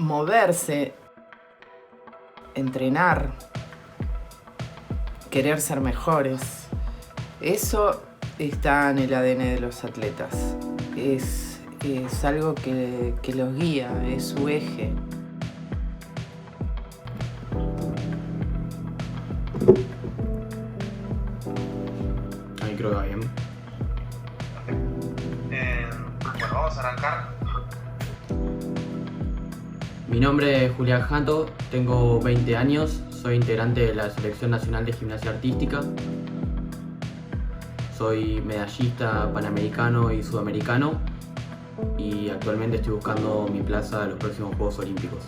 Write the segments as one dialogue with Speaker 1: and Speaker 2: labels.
Speaker 1: moverse, entrenar, querer ser mejores, eso está en el ADN de los atletas. Es algo que los guía, es su eje.
Speaker 2: Ahí creo que va bien.
Speaker 3: Bueno, vamos a arrancar.
Speaker 2: Mi nombre es Julián Jato, tengo 20 años, soy integrante de la Selección Nacional de Gimnasia Artística. Soy medallista panamericano y sudamericano y actualmente estoy buscando mi plaza a los próximos Juegos Olímpicos.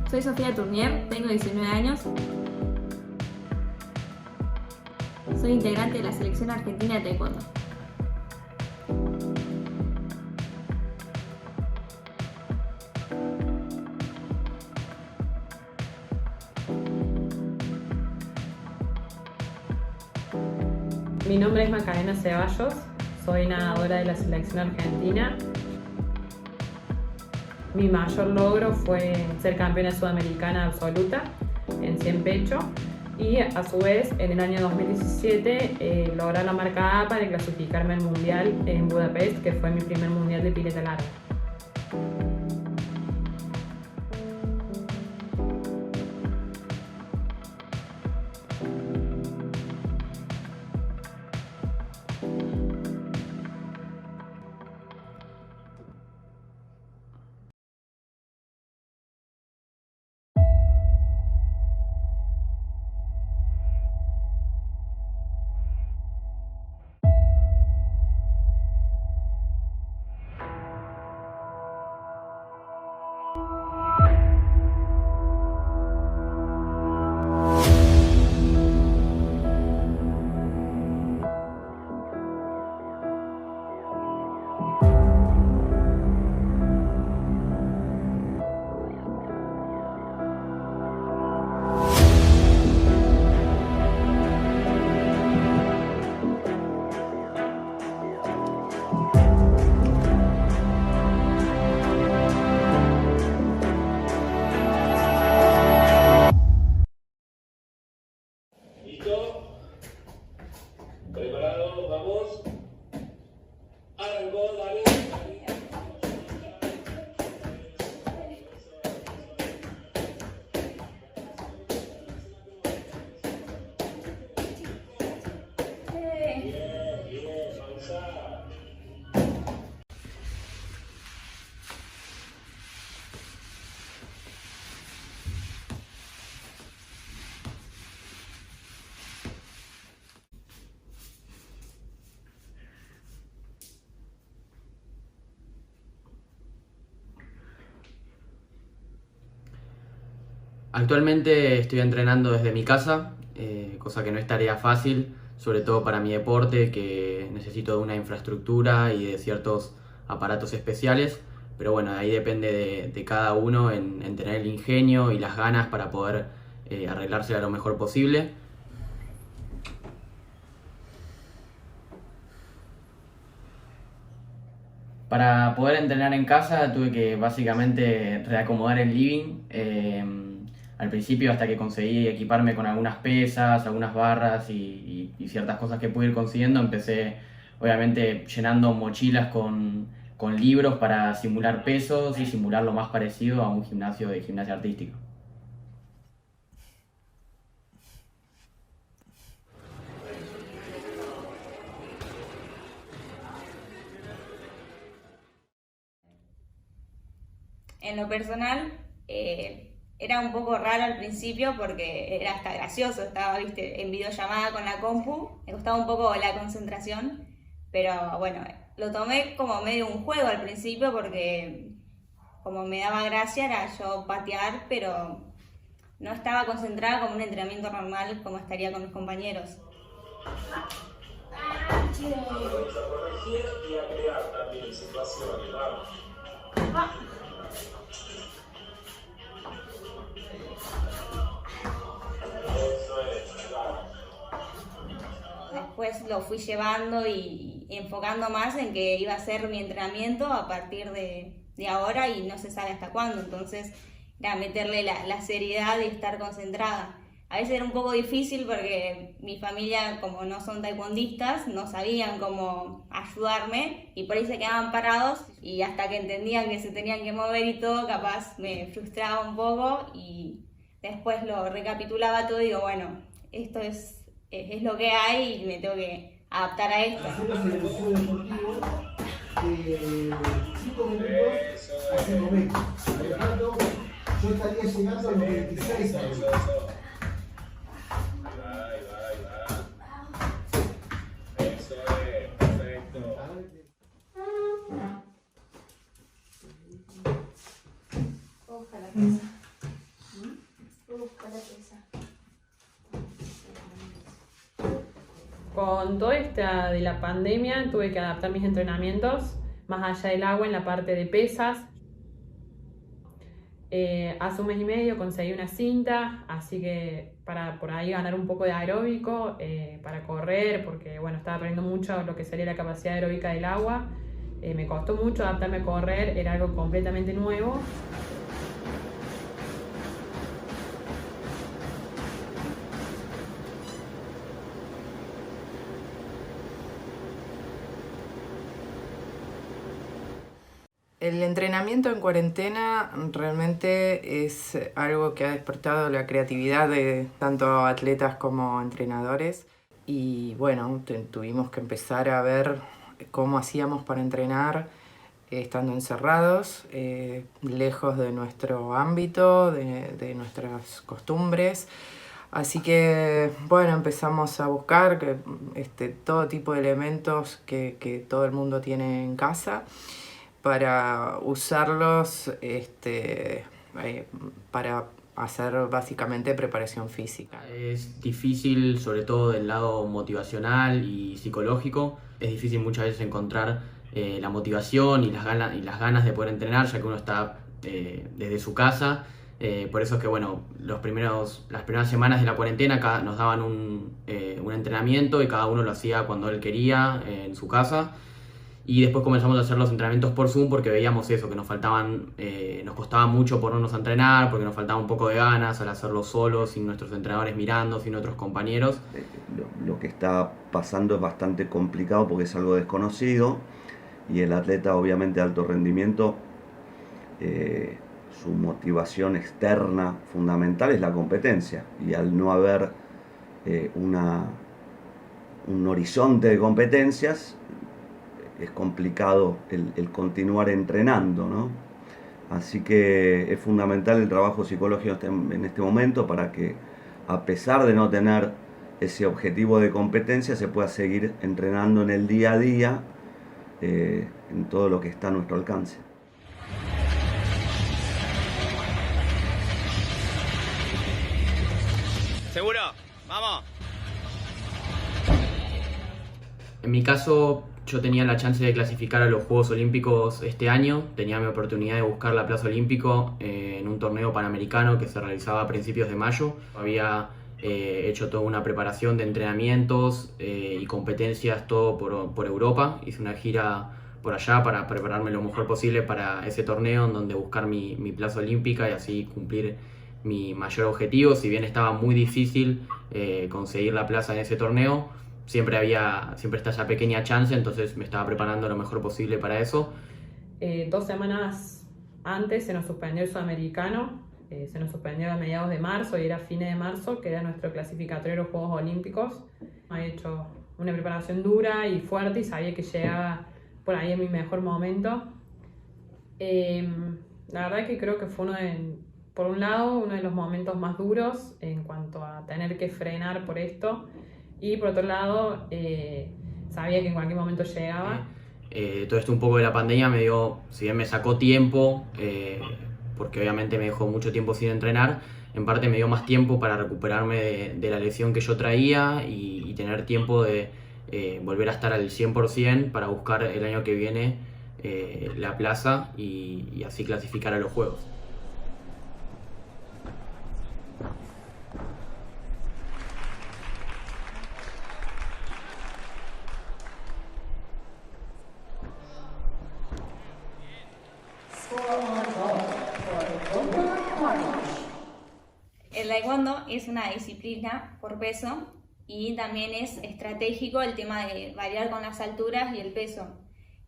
Speaker 4: Soy Sofía Tournier, tengo 19 años. Soy integrante de la Selección Argentina de Taekwondo.
Speaker 5: Mi nombre es Macarena Ceballos, soy nadadora de la Selección Argentina. Mi mayor logro fue ser campeona sudamericana absoluta en 100 pecho y a su vez en el año 2017 lograr la marca A para clasificarme al mundial en Budapest, que fue mi primer mundial de pileta larga.
Speaker 6: ¿Preparado? Vamos. Arrancó, dale. Bien, avanzá.
Speaker 2: Actualmente estoy entrenando desde mi casa, cosa que no es tarea fácil, sobre todo para mi deporte, que necesito de una infraestructura y de ciertos aparatos especiales, pero bueno, ahí depende de cada uno en tener el ingenio y las ganas para poder arreglársela lo mejor posible. Para poder entrenar en casa tuve que básicamente reacomodar el living. Al principio, hasta que conseguí equiparme con algunas pesas, algunas barras y ciertas cosas que pude ir consiguiendo, empecé obviamente llenando mochilas con libros para simular pesos y simular lo más parecido a un gimnasio de gimnasia artística.
Speaker 7: En lo personal, era un poco raro al principio porque era hasta gracioso, estaba, viste, en videollamada con la compu, me costaba un poco la concentración, pero bueno, lo tomé como medio un juego al principio porque como me daba gracia era yo patear, pero no estaba concentrada como un entrenamiento normal como estaría con mis compañeros.
Speaker 6: Vamos a corregir y a crear también situaciones, vamos.
Speaker 7: lo fui llevando y enfocando más en que iba a ser mi entrenamiento a partir de ahora y no se sabe hasta cuándo. Entonces era meterle la seriedad y estar concentrada. A veces era un poco difícil porque mi familia, como no son taekwondistas, no sabían cómo ayudarme y por ahí se quedaban parados y hasta que entendían que se tenían que mover y todo, capaz me frustraba un poco y después lo recapitulaba todo y digo, bueno, esto es lo que hay y me tengo que adaptar a esto.
Speaker 8: Hacemos el ejercicio deportivo de 5 minutos a 5 metros. Por lo tanto, yo estaría llegando a los 26 años.
Speaker 5: Con todo esta de la pandemia tuve que adaptar mis entrenamientos más allá del agua en la parte de pesas. Hace un mes y medio conseguí una cinta, así que para por ahí ganar un poco de aeróbico, para correr, porque bueno, estaba aprendiendo mucho lo que sería la capacidad aeróbica del agua. Me costó mucho adaptarme a correr, era algo completamente nuevo.
Speaker 1: El entrenamiento en cuarentena realmente es algo que ha despertado la creatividad de tanto atletas como entrenadores y bueno, tuvimos que empezar a ver cómo hacíamos para entrenar estando encerrados, lejos de nuestro ámbito, de nuestras costumbres. Así que bueno, empezamos a buscar todo tipo de elementos que todo el mundo tiene en casa para usarlos para hacer básicamente preparación física.
Speaker 2: Es difícil, sobre todo del lado motivacional y psicológico, es difícil muchas veces encontrar la motivación y las ganas de poder entrenar, ya que uno está desde su casa. Por eso es que bueno, las primeras semanas de la cuarentena nos daban un entrenamiento y cada uno lo hacía cuando él quería en su casa. Y después comenzamos a hacer los entrenamientos por Zoom porque veíamos eso, que nos costaba mucho ponernos a entrenar, porque nos faltaba un poco de ganas al hacerlo solos, sin nuestros entrenadores mirando, sin otros compañeros.
Speaker 9: Lo que está pasando es bastante complicado porque es algo desconocido y el atleta obviamente de alto rendimiento, su motivación externa fundamental es la competencia y al no haber un horizonte de competencias, es complicado el continuar entrenando, ¿no? Así que es fundamental el trabajo psicológico en este momento para que, a pesar de no tener ese objetivo de competencia, se pueda seguir entrenando en el día a día, en todo lo que está a nuestro alcance.
Speaker 10: ¿Seguro? ¡Vamos!
Speaker 2: En mi caso, yo tenía la chance de clasificar a los Juegos Olímpicos este año. Tenía mi oportunidad de buscar la plaza olímpico en un torneo panamericano que se realizaba a principios de mayo. Había hecho toda una preparación de entrenamientos y competencias, todo por Europa. Hice una gira por allá para prepararme lo mejor posible para ese torneo en donde buscar mi plaza olímpica y así cumplir mi mayor objetivo. Si bien estaba muy difícil conseguir la plaza en ese torneo, siempre está esa pequeña chance, entonces me estaba preparando lo mejor posible para eso.
Speaker 5: 2 semanas antes se nos suspendió el sudamericano, se nos suspendió a mediados de marzo y era fines de marzo, que era nuestro clasificatorio a los Juegos Olímpicos. Había hecho una preparación dura y fuerte y sabía que llegaba por ahí en mi mejor momento. La verdad que creo que fue por un lado, uno de los momentos más duros en cuanto a tener que frenar por esto. Y por otro lado, sabía que en cualquier momento llegaba.
Speaker 2: Todo esto un poco de la pandemia si bien me sacó tiempo, porque obviamente me dejó mucho tiempo sin entrenar, en parte me dio más tiempo para recuperarme de la lesión que yo traía y tener tiempo de volver a estar al 100% para buscar el año que viene la plaza y así clasificar a los Juegos.
Speaker 7: es una disciplina por peso y también es estratégico el tema de variar con las alturas y el peso.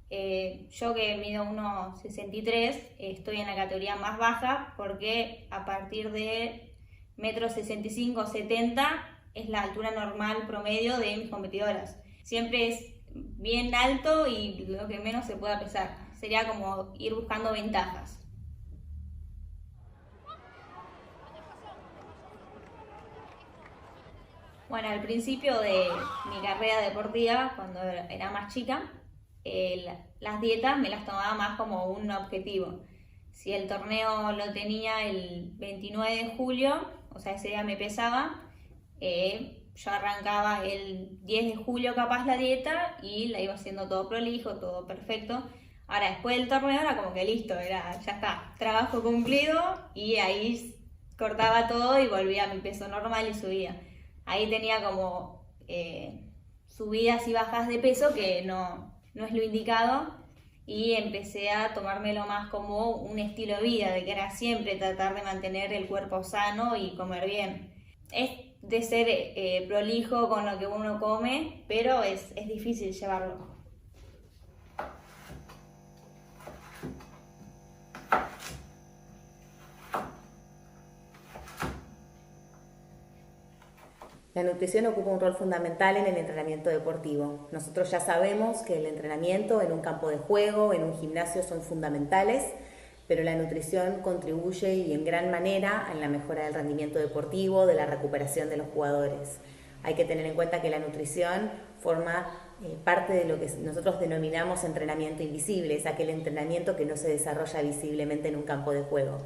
Speaker 7: Yo que mido 1,63, estoy en la categoría más baja porque a partir de 1,65 m, 70 es la altura normal promedio de mis competidoras. Siempre es bien alto y lo que menos se pueda pesar. Sería como ir buscando ventajas. Bueno, al principio de mi carrera deportiva, cuando era más chica, las dietas me las tomaba más como un objetivo. Si el torneo lo tenía el 29 de julio, o sea, ese día me pesaba, yo arrancaba el 10 de julio capaz la dieta y la iba haciendo todo prolijo, todo perfecto. Ahora, después del torneo era como que listo, ya está, trabajo cumplido, y ahí cortaba todo y volvía a mi peso normal y subía. Ahí tenía como subidas y bajas de peso que no es lo indicado, y empecé a tomármelo más como un estilo de vida, de que era siempre tratar de mantener el cuerpo sano y comer bien. Es de ser prolijo con lo que uno come, pero es difícil llevarlo.
Speaker 11: La nutrición ocupa un rol fundamental en el entrenamiento deportivo. Nosotros ya sabemos que el entrenamiento en un campo de juego, en un gimnasio, son fundamentales, pero la nutrición contribuye y en gran manera en la mejora del rendimiento deportivo, de la recuperación de los jugadores. Hay que tener en cuenta que la nutrición forma parte de lo que nosotros denominamos entrenamiento invisible, es aquel entrenamiento que no se desarrolla visiblemente en un campo de juego.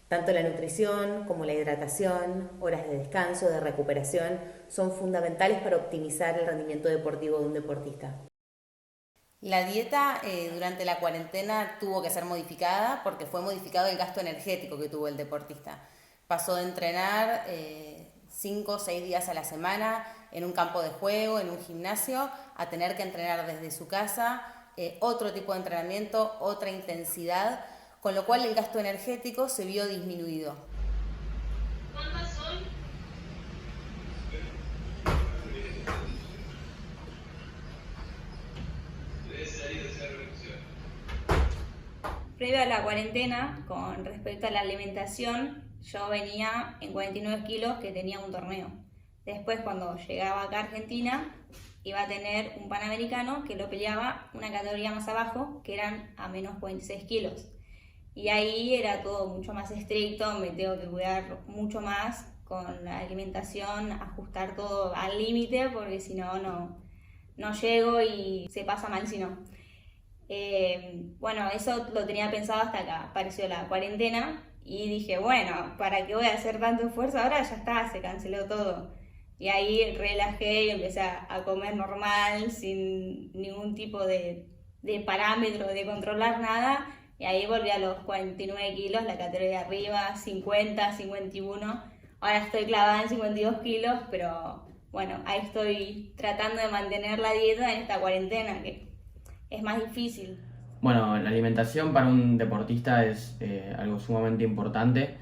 Speaker 11: Tanto la nutrición como la hidratación, horas de descanso, de recuperación, son fundamentales para optimizar el rendimiento deportivo de un deportista. La dieta durante la cuarentena tuvo que ser modificada porque fue modificado el gasto energético que tuvo el deportista. Pasó de entrenar 5 o 6 días a la semana en un campo de juego, en un gimnasio, a tener que entrenar desde su casa, otro tipo de entrenamiento, otra intensidad, con lo cual el gasto energético se vio disminuido.
Speaker 6: ¿Cuántas son?
Speaker 7: Previo a la cuarentena, con respecto a la alimentación, yo venía en 49 kilos, que tenía un torneo. Después, cuando llegaba acá a Argentina, iba a tener un panamericano que lo peleaba una categoría más abajo, que eran a menos 46 kilos. Y ahí era todo mucho más estricto, me tengo que cuidar mucho más con la alimentación, ajustar todo al límite, porque si no, no llego y se pasa mal si no. Bueno, eso lo tenía pensado hasta que apareció la cuarentena y dije, bueno, ¿para qué voy a hacer tanto esfuerzo? Ahora ya está, se canceló todo. Y ahí relajé y empecé a comer normal, sin ningún tipo de parámetro, de controlar nada. Y ahí volví a los 49 kilos, la categoría de arriba, 50, 51. Ahora estoy clavada en 52 kilos, pero bueno, ahí estoy tratando de mantener la dieta en esta cuarentena, que es más difícil.
Speaker 2: Bueno, la alimentación para un deportista es algo sumamente importante,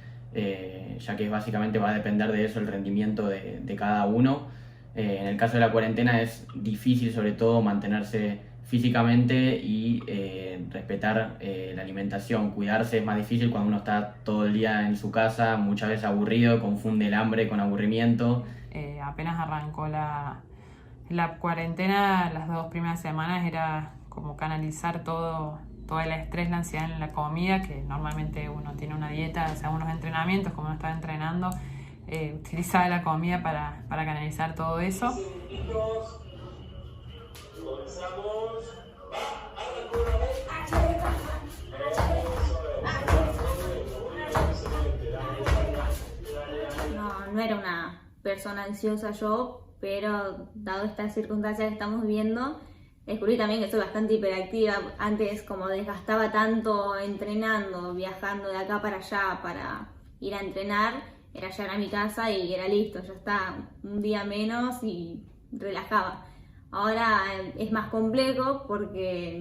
Speaker 2: ya que básicamente va a depender de eso el rendimiento de cada uno. En el caso de la cuarentena es difícil sobre todo mantenerse físicamente y respetar la alimentación. Cuidarse es más difícil cuando uno está todo el día en su casa, muchas veces aburrido, confunde el hambre con aburrimiento.
Speaker 5: Apenas arrancó la cuarentena, las 2 primeras semanas era como canalizar todo el estrés, la ansiedad en la comida, que normalmente uno tiene una dieta, o sea, unos entrenamientos, como uno estaba entrenando, utilizaba la comida para canalizar todo eso.
Speaker 7: No era una persona ansiosa yo, pero dado estas circunstancias que estamos viviendo, descubrí también que soy bastante hiperactiva. Antes, como desgastaba tanto entrenando, viajando de acá para allá para ir a entrenar, era llegar a mi casa y era listo, ya está, un día menos y relajaba. Ahora es más complejo porque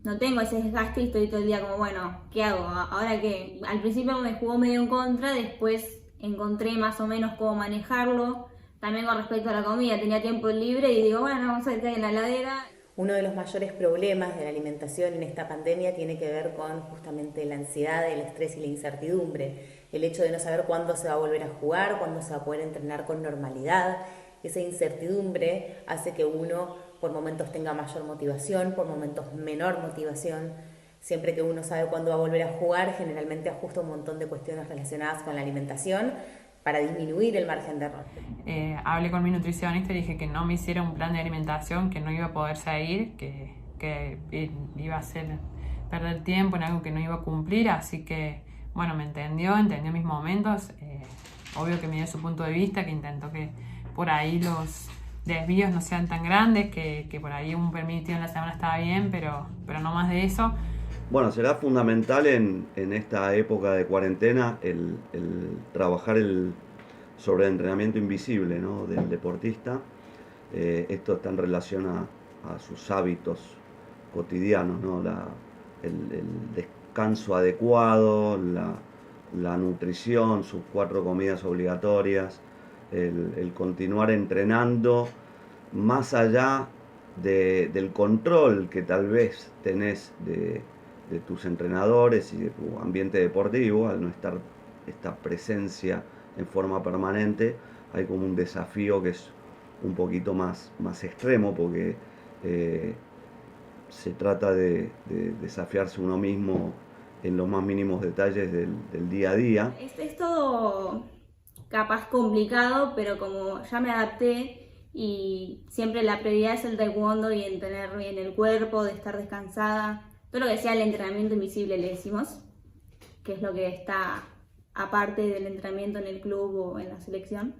Speaker 7: no tengo ese desgaste y estoy todo el día como, bueno, ¿qué hago? ¿Ahora qué? Al principio me jugó medio en contra, después encontré más o menos cómo manejarlo. También con respecto a la comida, tenía tiempo libre y digo, bueno, vamos a ver qué hay en la heladera.
Speaker 11: Uno de los mayores problemas de la alimentación en esta pandemia tiene que ver con justamente la ansiedad, el estrés y la incertidumbre. El hecho de no saber cuándo se va a volver a jugar, cuándo se va a poder entrenar con normalidad. Esa incertidumbre hace que uno por momentos tenga mayor motivación, por momentos menor motivación. Siempre que uno sabe cuándo va a volver a jugar, generalmente ajusta un montón de cuestiones relacionadas con la alimentación para disminuir el margen de error.
Speaker 5: Hablé con mi nutricionista y dije que no me hiciera un plan de alimentación, que no iba a poder seguir, que iba a ser perder tiempo en algo que no iba a cumplir, así que bueno, me entendió mis momentos, obvio que me dio su punto de vista, que intentó que por ahí los desvíos no sean tan grandes, que por ahí un permitido en la semana estaba bien, pero no más de eso.
Speaker 9: Bueno, será fundamental en esta época de cuarentena el trabajar el sobreentrenamiento invisible, ¿no?, del deportista. Esto está en relación a sus hábitos cotidianos, ¿no? El descanso adecuado, la nutrición, sus 4 comidas obligatorias, el continuar entrenando más allá del control que tal vez tenés de tus entrenadores y de tu ambiente deportivo. Al no estar esta presencia en forma permanente, hay como un desafío que es un poquito más extremo, porque se trata de desafiarse uno mismo en los más mínimos detalles del día a día.
Speaker 7: Es todo capaz complicado, pero como ya me adapté y siempre la prioridad es el taekwondo y en tener bien el cuerpo, de estar descansada. Todo lo que sea el entrenamiento invisible le decimos, que es lo que está aparte del entrenamiento en el club o en la selección,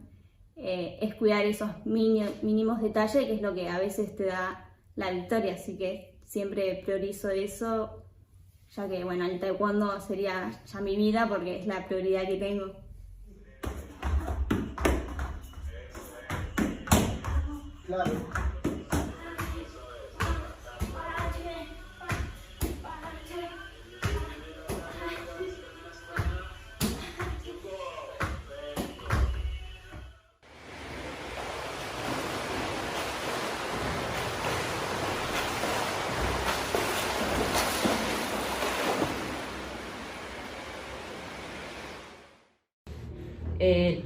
Speaker 7: es cuidar esos mínimos detalles, que es lo que a veces te da la victoria, así que siempre priorizo eso, ya que bueno, el taekwondo sería ya mi vida porque es la prioridad que tengo.
Speaker 8: Claro.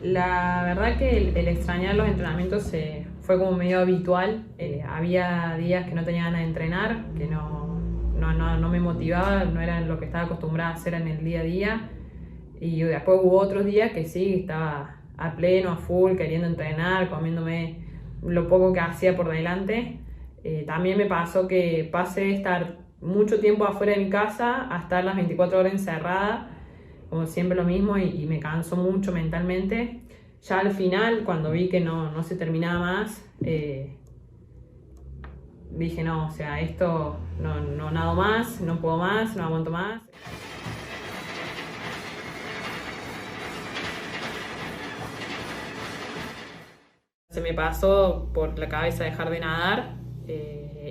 Speaker 5: La verdad que el extrañar los entrenamientos fue como medio habitual. Había días que no tenía ganas de entrenar, que no me motivaba, no era lo que estaba acostumbrada a hacer en el día a día. Y después hubo otros días que sí, estaba a pleno, a full, queriendo entrenar, comiéndome lo poco que hacía por delante. También me pasó que pasé de estar mucho tiempo afuera de mi casa a estar las 24 horas encerrada, como siempre lo mismo, y me cansó mucho mentalmente. Ya al final, cuando vi que no se terminaba más, dije no, o sea, esto no nado más, no puedo más, no aguanto más. Se me pasó por la cabeza dejar de nadar,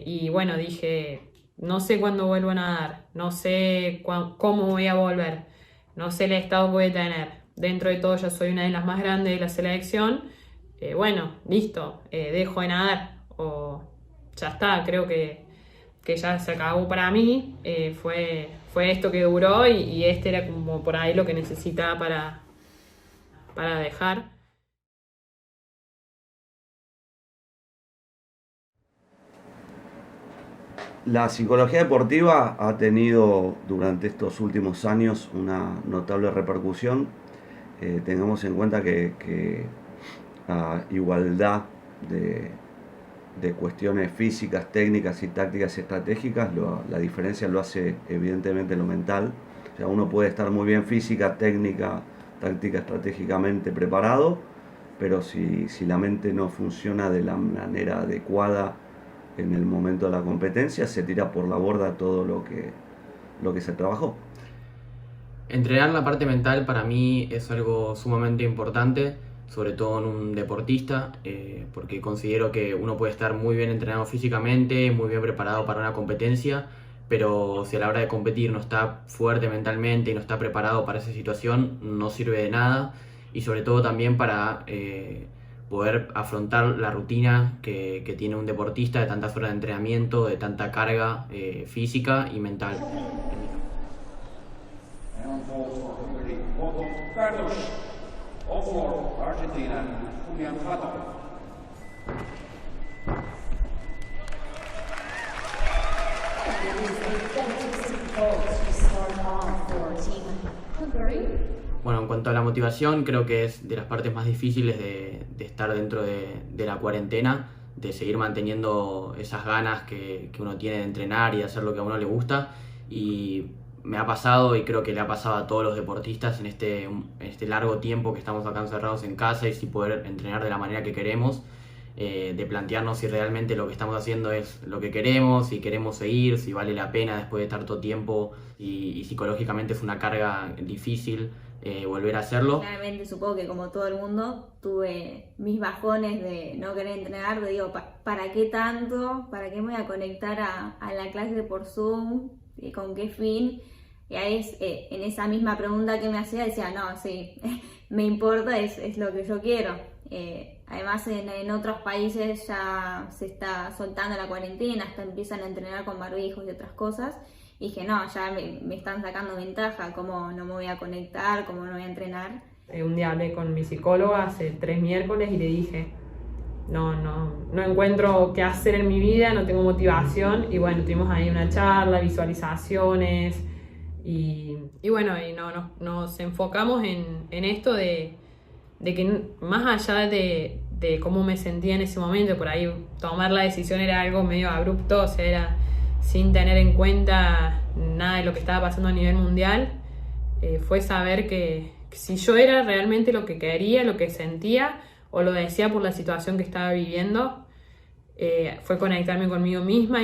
Speaker 5: y bueno, dije, no sé cuándo vuelvo a nadar, no sé cómo voy a volver, no sé el estado que voy a tener. Dentro de todo ya soy una de las más grandes de la selección. Bueno, listo, dejo de nadar o ya está, creo que ya se acabó para mí. Fue esto que duró y este era como por ahí lo que necesitaba para dejar.
Speaker 9: La psicología deportiva ha tenido durante estos últimos años una notable repercusión. Tengamos en cuenta que a igualdad de cuestiones físicas, técnicas y tácticas estratégicas, la diferencia lo hace evidentemente lo mental. O sea, uno puede estar muy bien física, técnica, táctica, estratégicamente preparado, pero si la mente no funciona de la manera adecuada en el momento de la competencia, se tira por la borda todo lo que se trabajó.
Speaker 2: Entrenar la parte mental para mí es algo sumamente importante, sobre todo en un deportista, porque considero que uno puede estar muy bien entrenado físicamente, muy bien preparado para una competencia, pero si a la hora de competir no está fuerte mentalmente y no está preparado para esa situación, no sirve de nada. y sobre todo también para poder afrontar la rutina que tiene un deportista de tantas horas de entrenamiento, de tanta carga física y mental. Bueno, en cuanto a la motivación, creo que es de las partes más difíciles de estar dentro de la cuarentena, de seguir manteniendo esas ganas que uno tiene de entrenar y de hacer lo que a uno le gusta. Y me ha pasado, y creo que le ha pasado a todos los deportistas en este largo tiempo que estamos acá encerrados en casa y sin poder entrenar de la manera que queremos, de plantearnos si realmente lo que estamos haciendo es lo que queremos, si queremos seguir, si vale la pena después de tanto tiempo y psicológicamente es una carga difícil volver a hacerlo.
Speaker 7: Claramente supongo que como todo el mundo tuve mis bajones de no querer entrenar, de digo, ¿para qué tanto? ¿Para qué me voy a conectar a la clase por Zoom? ¿Con qué fin? Y ahí en esa misma pregunta que me hacía decía, no, sí, me importa, es lo que yo quiero. Además en otros países ya se está soltando la cuarentena, hasta empiezan a entrenar con barbijos y otras cosas. Y dije, no, ya me están sacando ventaja, ¿cómo no me voy a conectar? ¿Cómo no voy a entrenar?
Speaker 5: Un día hablé con mi psicóloga hace 3 miércoles y le dije, no encuentro qué hacer en mi vida, no tengo motivación. Y bueno, tuvimos ahí una charla, visualizaciones y bueno, y nos enfocamos en esto de que más allá de cómo me sentía en ese momento, por ahí tomar la decisión era algo medio abrupto, o sea, era sin tener en cuenta nada de lo que estaba pasando a nivel mundial, fue saber que si yo era realmente lo que quería, lo que sentía, o lo decía por la situación que estaba viviendo, fue conectarme conmigo misma.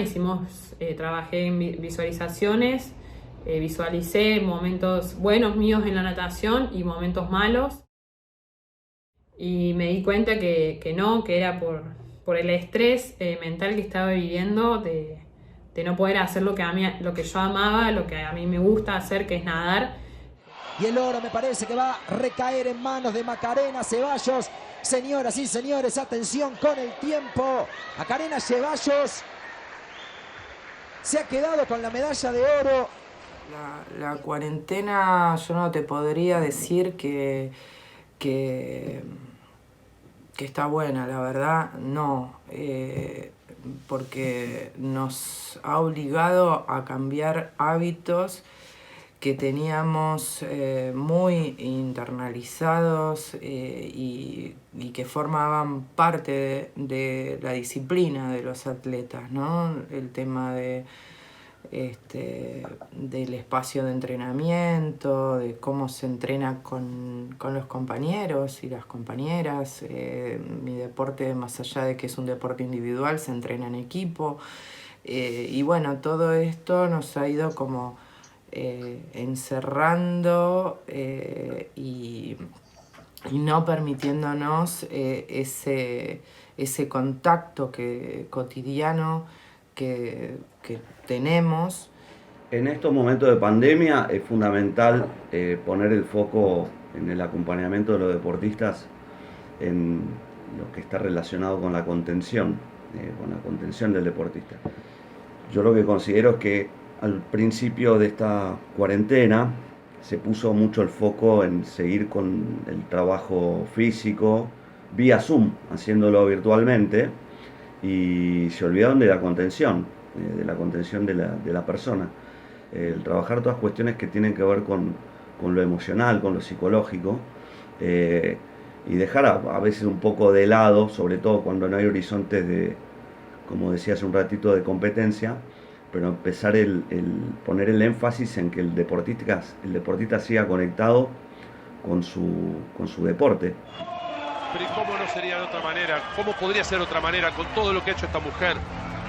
Speaker 5: Trabajé en visualizaciones, visualicé momentos buenos míos en la natación y momentos malos, y me di cuenta que era por el estrés mental que estaba viviendo de no poder hacer lo que yo amaba, lo que a mí me gusta hacer, que es nadar.
Speaker 8: Y el oro me parece que va a recaer en manos de Macarena Ceballos. Señoras y señores, atención con el tiempo. Macarena Ceballos se ha quedado con la medalla de oro.
Speaker 1: La cuarentena, yo no te podría decir que está buena, la verdad, no. Porque nos ha obligado a cambiar hábitos que teníamos muy internalizados y que formaban parte de la disciplina de los atletas, ¿no? El tema del espacio de entrenamiento, de cómo se entrena con los compañeros y las compañeras. Mi deporte, más allá de que es un deporte individual, se entrena en equipo. Y bueno, todo esto nos ha ido como encerrando y no permitiéndonos ese contacto cotidiano que tenemos.
Speaker 9: En estos momentos de pandemia es fundamental poner el foco en el acompañamiento de los deportistas en lo que está relacionado con la contención del deportista. Yo lo que considero es que al principio de esta cuarentena se puso mucho el foco en seguir con el trabajo físico vía Zoom, haciéndolo virtualmente, y se olvidaron de la contención de la persona. El trabajar todas cuestiones que tienen que ver con lo emocional, con lo psicológico, y dejar a veces un poco de lado, sobre todo cuando no hay horizontes de, como decía hace un ratito, de competencia, pero empezar poner el énfasis en que el deportista siga conectado con su deporte.
Speaker 12: Pero ¿y cómo no sería de otra manera? ¿Cómo podría ser de otra manera con todo lo que ha hecho esta mujer?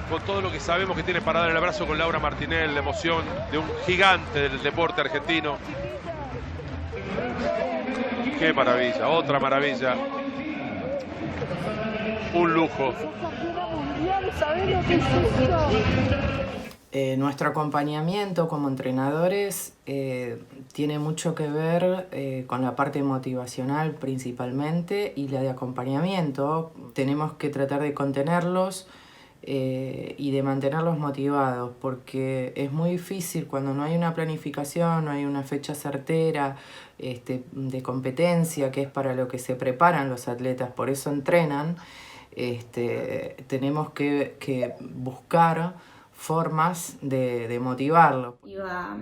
Speaker 12: Con todo lo que sabemos que tiene para dar el abrazo con Laura Martinel, la emoción de un gigante del deporte argentino. Qué maravilla, otra maravilla. Un lujo.
Speaker 1: Nuestro acompañamiento como entrenadores tiene mucho que ver con la parte motivacional principalmente y la de acompañamiento. Tenemos que tratar de contenerlos y de mantenerlos motivados, porque es muy difícil cuando no hay una planificación, no hay una fecha certera de competencia, que es para lo que se preparan los atletas, por eso entrenan. Tenemos que buscar formas de motivarlo.
Speaker 7: Iba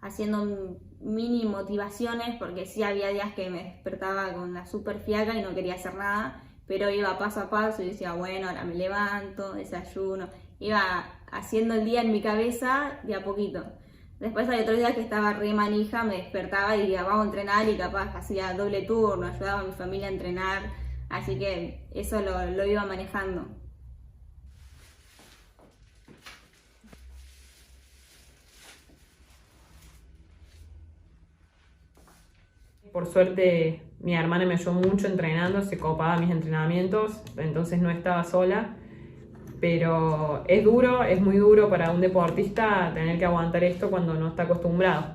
Speaker 7: haciendo mini motivaciones, porque sí había días que me despertaba con la súper fiaca y no quería hacer nada, pero iba paso a paso y decía, bueno, ahora me levanto, desayuno, iba haciendo el día en mi cabeza de a poquito. Después hay otros días que estaba re manija, me despertaba y diría, vamos a entrenar, y capaz hacía doble turno, ayudaba a mi familia a entrenar, así que eso lo iba manejando.
Speaker 5: Por suerte mi hermana me ayudó mucho entrenando, se copaba mis entrenamientos, entonces no estaba sola. Pero es duro, es muy duro para un deportista tener que aguantar esto cuando no está acostumbrado.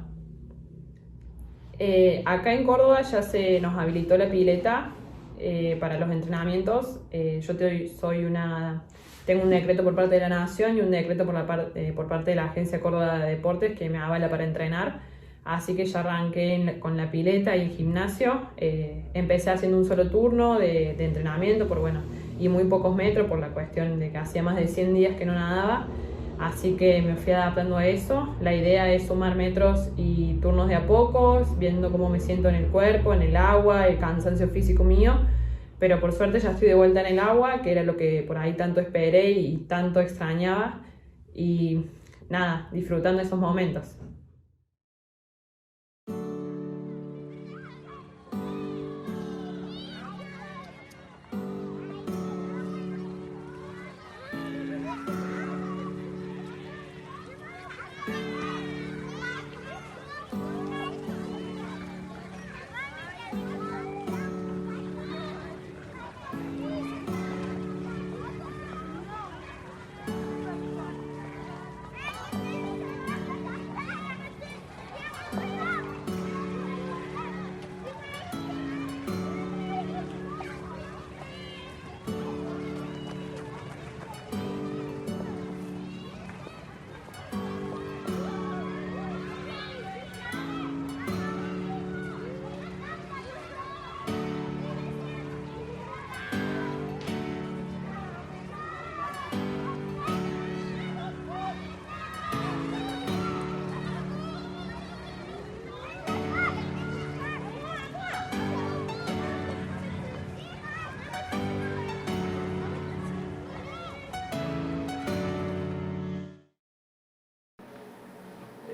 Speaker 5: Acá en Córdoba ya se nos habilitó la pileta para los entrenamientos. Tengo un decreto por parte de la Nación y un decreto por parte de la Agencia Córdoba de Deportes que me avala para entrenar. Así que ya arranqué con la pileta y el gimnasio. Empecé haciendo un solo turno de entrenamiento y muy pocos metros por la cuestión de que hacía más de 100 días que no nadaba. Así que me fui adaptando a eso. La idea es sumar metros y turnos de a pocos, viendo cómo me siento en el cuerpo, en el agua, el cansancio físico mío. Pero por suerte ya estoy de vuelta en el agua, que era lo que por ahí tanto esperé y tanto extrañaba. Y nada, disfrutando esos momentos.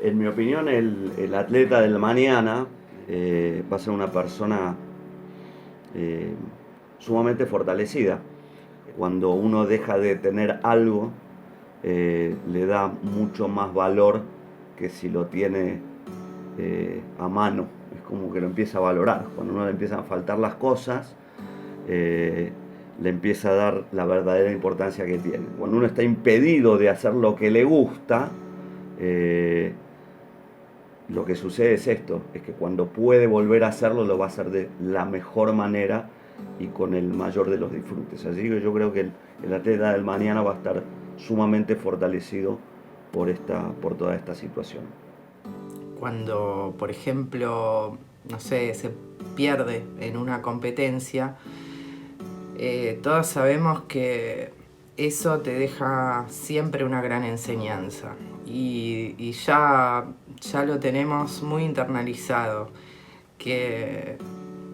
Speaker 9: En mi opinión, el atleta del mañana va a ser una persona sumamente fortalecida. Cuando uno deja de tener algo, le da mucho más valor que si lo tiene a mano. Es como que lo empieza a valorar. Cuando uno le empiezan a faltar las cosas, le empieza a dar la verdadera importancia que tiene. Cuando uno está impedido de hacer lo que le gusta, lo que sucede es esto, es que cuando puede volver a hacerlo, lo va a hacer de la mejor manera y con el mayor de los disfrutes. Así que yo creo que el atleta del mañana va a estar sumamente fortalecido por toda esta situación.
Speaker 1: Cuando, por ejemplo, se pierde en una competencia, todos sabemos que eso te deja siempre una gran enseñanza y ya lo tenemos muy internalizado, que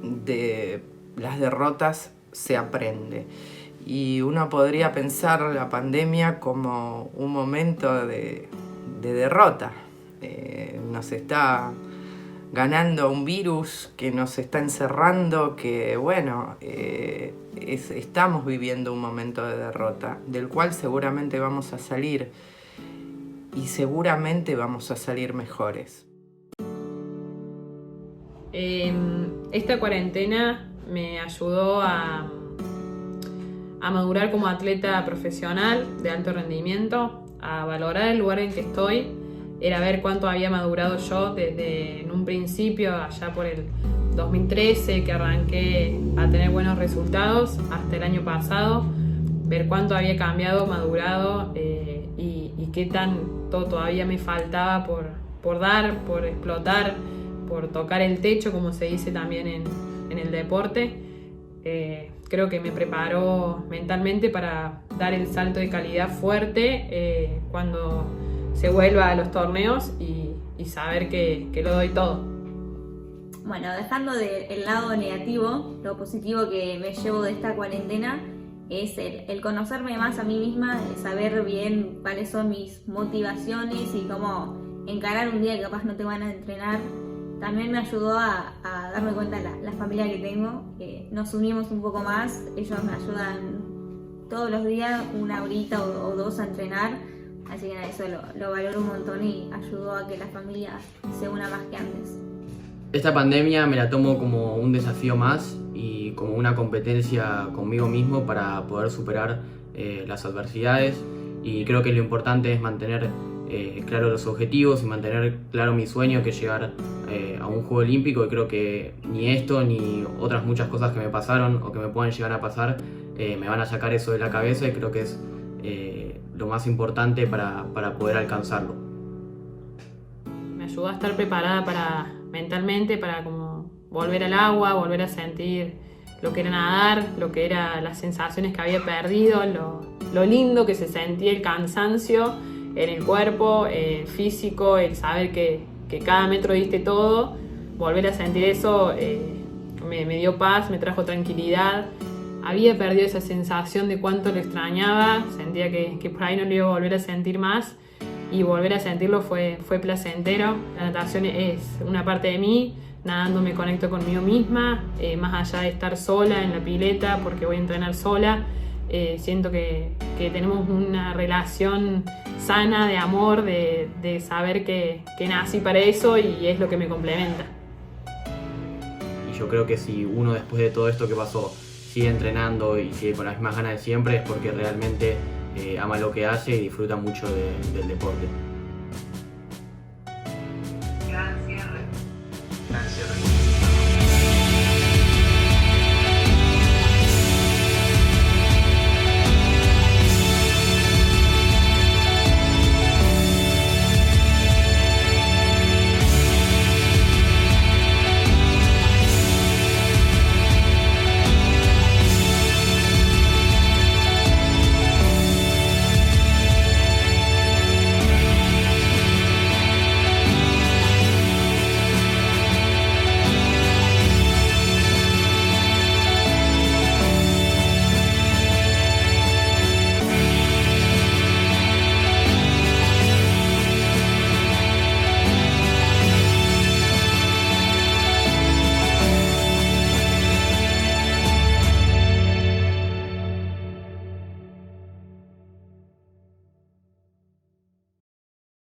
Speaker 1: de las derrotas se aprende. Y uno podría pensar la pandemia como un momento de derrota. Nos está ganando un virus que nos está encerrando, que estamos viviendo un momento de derrota, del cual seguramente vamos a salir y seguramente vamos a salir mejores.
Speaker 5: Esta cuarentena me ayudó a madurar como atleta profesional de alto rendimiento. a valorar el lugar en que estoy, era ver cuánto había madurado yo desde en un principio, allá por el 2013, que arranqué a tener buenos resultados, hasta el año pasado, ver cuánto había cambiado, madurado y qué tanto todavía me faltaba por dar, por explotar, por tocar el techo, como se dice también en el deporte. Creo que me preparó mentalmente para dar el salto de calidad fuerte cuando se vuelva a los torneos y saber que lo doy todo.
Speaker 7: Bueno, dejando del lado negativo, lo positivo que me llevo de esta cuarentena es el conocerme más a mí misma, el saber bien cuáles son mis motivaciones y cómo encarar un día que capaz no te van a entrenar. También me ayudó a darme cuenta de la familia que tengo, que nos unimos un poco más, ellos me ayudan todos los días, 1 horita o 2 a entrenar, así que eso lo valoro un montón y ayudó a que la familia se una más que antes.
Speaker 2: Esta pandemia me la tomo como un desafío más y como una competencia conmigo mismo para poder superar las adversidades, y creo que lo importante es mantener claro los objetivos y mantener claro mi sueño, que es llegar a un Juego Olímpico, y creo que ni esto ni otras muchas cosas que me pasaron o que me puedan llegar a pasar me van a sacar eso de la cabeza, y creo que es lo más importante para poder alcanzarlo.
Speaker 5: Me ayudó a estar preparada mentalmente para como volver al agua, volver a sentir lo que era nadar, lo que eran las sensaciones que había perdido, lo lindo que se sentía el cansancio en el cuerpo, físico, el saber que cada metro diste todo. Volver a sentir eso me dio paz, me trajo tranquilidad. Había perdido esa sensación de cuánto lo extrañaba, sentía que por ahí no lo iba a volver a sentir más, y volver a sentirlo fue placentero. La natación es una parte de mí, nadando me conecto conmigo misma, más allá de estar sola en la pileta porque voy a entrenar sola. Siento que tenemos una relación sana de amor, de saber que nací para eso y es lo que me complementa.
Speaker 2: Y yo creo que si uno, después de todo esto que pasó, sigue entrenando y sigue con las mismas ganas de siempre, es porque realmente ama lo que hace y disfruta mucho del deporte.